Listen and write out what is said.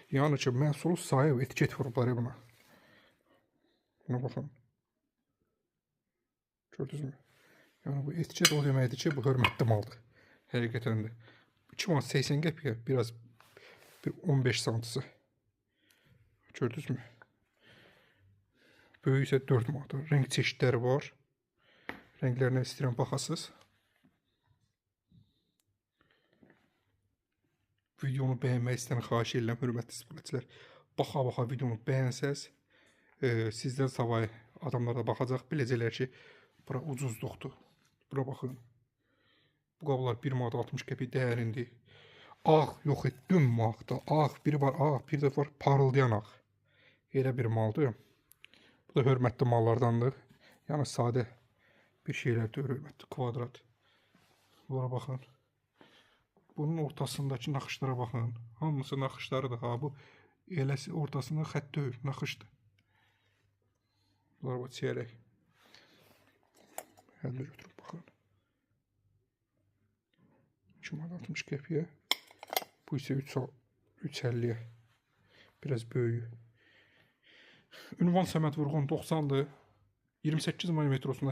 Yəni ki, məhsulu sayıb etiket vurublar buna. Buna baxın. Gördünüzmü? Yəni bu etiket o deməkdir ki, bu hörmətli maldır. Həqiqətən də. 2 manat 80 qəpiyə biraz bir 15 santısı. Gördünüzmü? Böyük isə 4 manat. Renk çeşidləri var. Rənglərinə istəyirəm baxasınız. Videonu bəyənmək istəyən xahiş edirəm, hörmətli izləyicilər. Baxa-baxa videonu bəyənsəz, sizdən savayı adamlar da baxacaq, biləcəklər ki, bura ucuzluqdur. Bura baxın. Bu qablar 1 manat 60 qəpik dəyərində. Ağ yox, düm ağda. Ağ, biri var ağ, bir də var parıldayan ağ. Elə bir maldır. Bu da hörmətli mallardandır. Yəni sadə bir şeylər deyil, hörmətli kvadrat. Bunlara baxın. Bunun ortasındakı naxışlara baxın. Hamısı naxışlarıdır. Ha, bu eləsi ortasında xətt deyil, naxışdır. Bunlara bax, çiyərək. Əldə götürüb baxın. 2 manat 60 qəpiyə. Bu isə 3.50-yə. Biraz böyük. Ünvan Səməd Vurğun 90'dır. 28 mm metrosunda